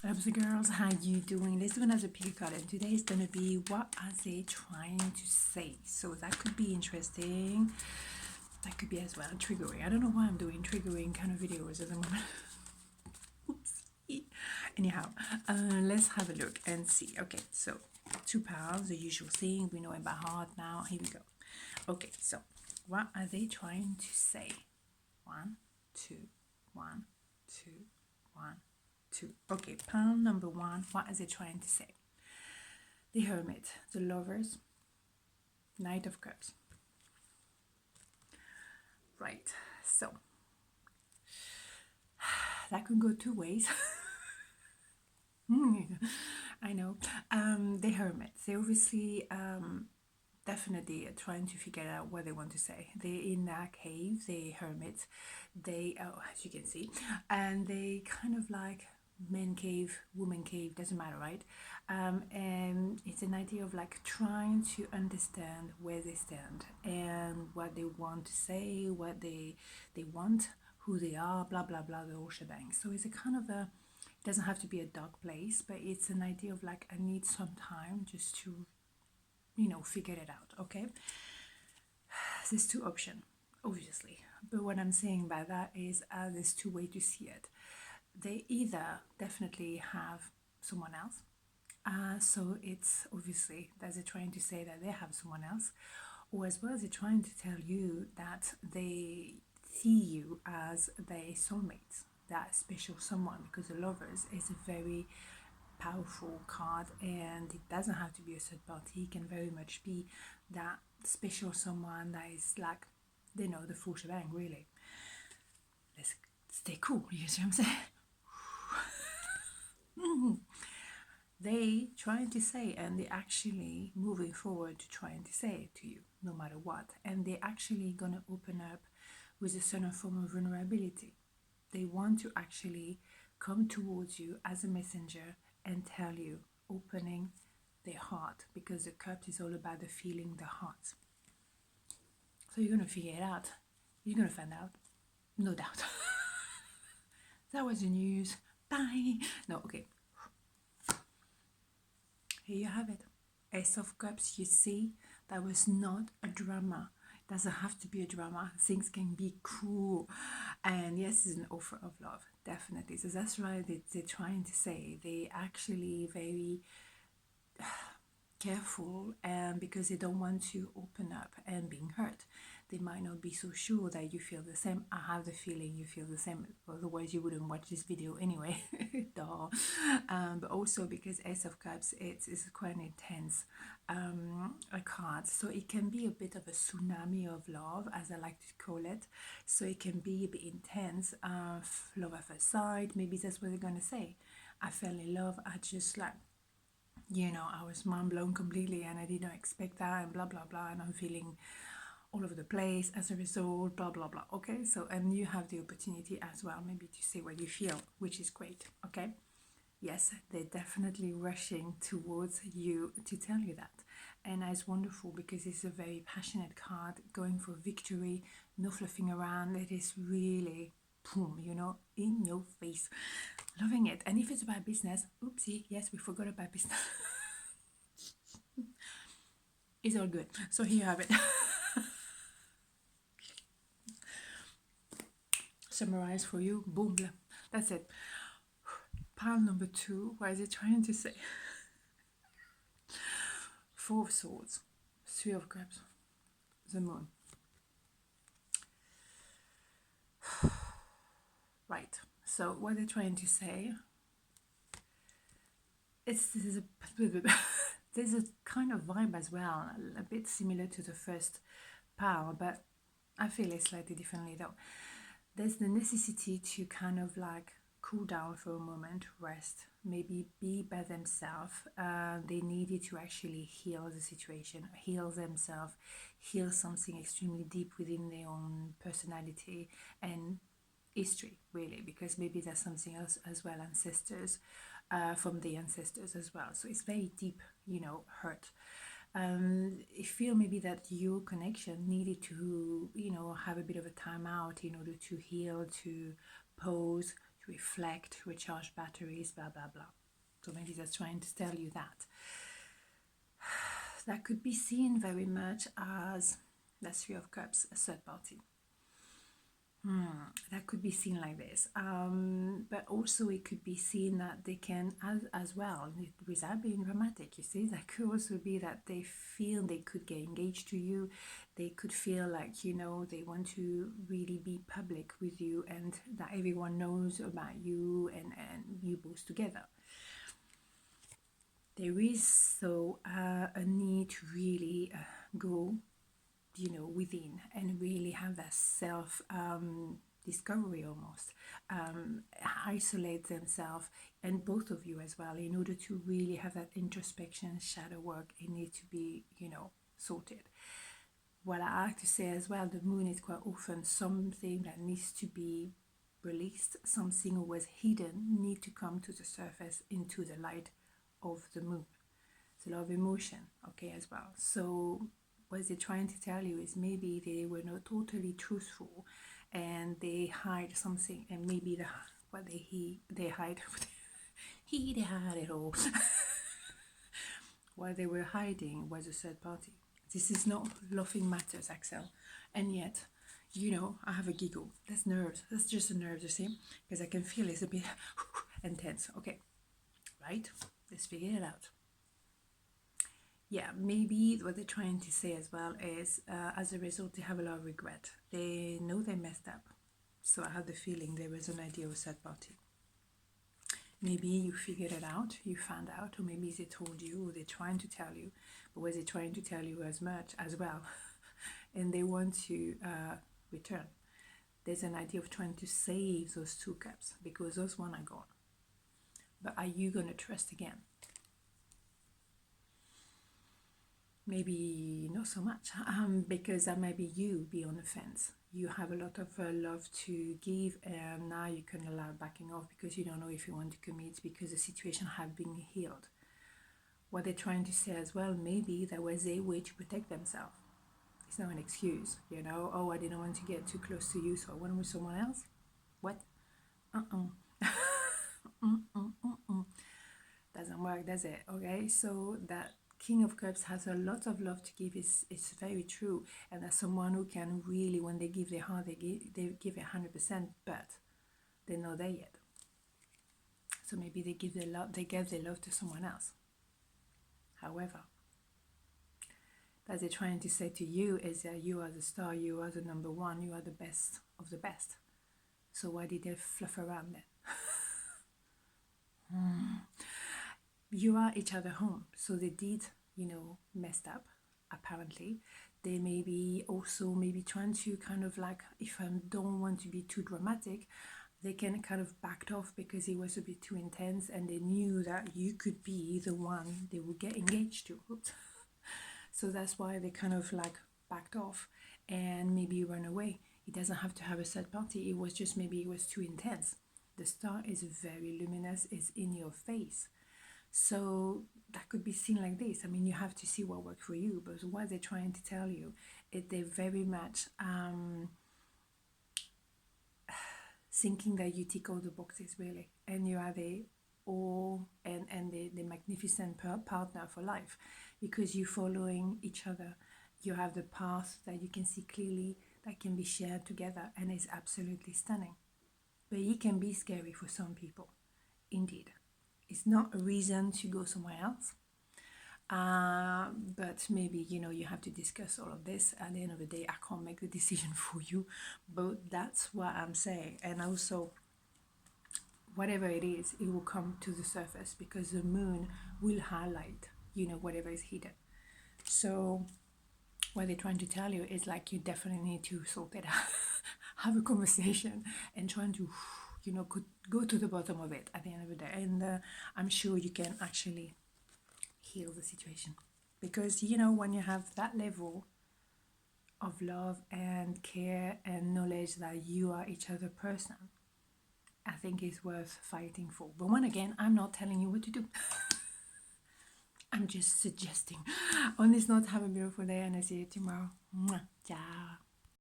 Hello girls, how you doing? This one has a pick card and today is going to be what are they trying to say? So that could be interesting. That could be as well triggering. I don't know why I'm doing triggering kind of videos at the moment. Oops. Anyhow, let's have a look and see. Okay, so £2, the usual thing. We know it by heart now. Here we go. Okay, so what are they trying to say? 1, 2, 1, 2, 1, 2. Okay, pound number 1. What is it trying to say? The Hermit, the Lovers, Knight of Cups. Right, so that could go two ways. I know. The Hermit, they obviously definitely trying to figure out what they want to say. They're in that cave, the hermits, they, oh, as you can see, and they kind of like men cave, woman cave, doesn't matter, right? And it's an idea of like trying to understand where they stand and what they want to say, what they want, who they are, blah blah blah, the whole shebang. So it's a kind of a, it doesn't have to be a dark place, but it's an idea of like I need some time just to figure it out. Okay, there's two options obviously, but what I'm saying by that is there's two ways to see it. They either definitely have someone else, so it's obviously that they're trying to say that they have someone else, or as well as they're trying to tell you that they see you as their soulmates, that special someone, because the Lovers is a very powerful card and it doesn't have to be a third party. It can very much be that special someone that is like, they know the full shebang really. Let's stay cool, you see what I'm saying? They trying to say, and they actually moving forward to trying to say it to you no matter what, and they actually gonna open up with a certain form of vulnerability. They want to actually come towards you as a messenger and tell you, opening their heart, because the cup is all about the feeling, the heart. So you're gonna figure it out. You're gonna find out, no doubt. That was the news. Bye. No, okay. Here you have it. Ace of Cups, you see, that was not a drama. It doesn't have to be a drama. Things can be cool. And yes, it's an offer of love, definitely. So that's why they're trying to say. They actually very careful, and because they don't want to open up and being hurt. They might not be so sure that you feel the same. I have the feeling you feel the same, otherwise you wouldn't watch this video anyway. Duh. But also because Ace of Cups, it's quite an intense a card, so it can be a bit of a tsunami of love, as I like to call it. So it can be a bit intense, love at first sight. Maybe that's what they're gonna say. I fell in love, I just like, I was mind blown completely and I did not expect that, and blah blah blah, and I'm feeling all over the place as a result, blah blah blah. Okay, so and you have the opportunity as well maybe to say what you feel, which is great. Okay, yes, they're definitely rushing towards you to tell you that, and it's wonderful because it's a very passionate card, going for victory, no fluffing around. It is really boom, in your face. Loving it. And if it's about business, oopsie, yes, we forgot about business. It's all good. So here you have it. Summarize for you. Boom. That's it. Pile number 2. What is it trying to say? 4 of Swords. 3 of Cups. The Moon. Right. So what they're trying to say, there's a kind of vibe as well, a bit similar to the first pile, but I feel it slightly differently though. There's the necessity to kind of like cool down for a moment, rest, maybe be by themselves. They needed to actually heal the situation, heal themselves, heal something extremely deep within their own personality and history, really, because maybe there's something else as well, ancestors, from the ancestors as well. So it's very deep, hurt. I feel maybe that your connection needed to, have a bit of a time out in order to heal, to pause, reflect, recharge batteries, blah, blah, blah. So maybe that's trying to tell you that. That could be seen very much as the Three of Cups, a third party. That could be seen like this. But also it could be seen that they can, as well, without being dramatic, you see, that could also be that they feel they could get engaged to you. They could feel like, you know, they want to really be public with you and that everyone knows about you and you both together. There is so a need to really go, you know, within and really have that self discovery almost, isolate themselves, and both of you as well, in order to really have that introspection, shadow work. It needs to be, you know, sorted. What I like to say as well, the moon is quite often something that needs to be released. Something who was hidden need to come to the surface, into the light of the moon. It's a lot of emotion, okay, as well. So what they're trying to tell you is maybe they were not totally truthful and they hide something, and maybe what they hide they hide it all. What they were hiding was a third party. This is not laughing matters, Axelle. And yet, you know, I have a giggle. That's nerves. That's just a nerve, you see, because I can feel it's a bit intense. Okay, right? Let's figure it out. Yeah, maybe what they're trying to say as well is, as a result, they have a lot of regret. They know they messed up. So I have the feeling there was an idea of third party. Maybe you figured it out, you found out, or maybe they told you, or they're trying to tell you, but was they trying to tell you as much as well? And they want to return. There's an idea of trying to save those 2 cups because those one are gone. But are you going to trust again? Maybe not so much, because that might be you be on the fence. You have a lot of love to give, and now you can allow backing off because you don't know if you want to commit because the situation have been healed. What they're trying to say as well, maybe that was a way to protect themselves. It's not an excuse, you know. Oh, I didn't want to get too close to you, so I went with someone else. What? Doesn't work, does it? Okay, so that King of Cups has a lot of love to give. It's very true, and that's someone who can really, when they give their heart, they give it 100%, but they're not there yet. So maybe they gave their love to someone else. However, that they're trying to say to you is that you are the star, you are the number one, you are the best of the best. So why did they fluff around then? You are each other home. So they did, you know, messed up, apparently. They may be also maybe trying to kind of like, if I don't want to be too dramatic, they can kind of backed off because it was a bit too intense, and they knew that you could be the one they would get engaged to. Oops. So that's why they kind of like backed off and maybe run away. It doesn't have to have a third party. It was just maybe it was too intense. The star is very luminous, it's in your face. So that could be seen like this. I mean, you have to see what works for you, but what they're trying to tell you is they're very much thinking that you tick all the boxes, really, and you are the all and the magnificent partner for life, because you're following each other. You have the path that you can see clearly, that can be shared together, and it's absolutely stunning. But it can be scary for some people, indeed. It's not a reason to go somewhere else, but maybe, you know, you have to discuss all of this. At the end of the day, I can't make the decision for you, but that's what I'm saying. And also, whatever it is, it will come to the surface because the moon will highlight, you know, whatever is hidden. So what they're trying to tell you is like, you definitely need to sort it out, have a conversation, and trying to, you know, could go to the bottom of it at the end of the day. And I'm sure you can actually heal the situation, because, you know, when you have that level of love and care and knowledge that you are each other person, I think it's worth fighting for. But when again, I'm not telling you what to do. I'm just suggesting. On this note, have a beautiful day, and I'll see you tomorrow. Mwah. Ciao.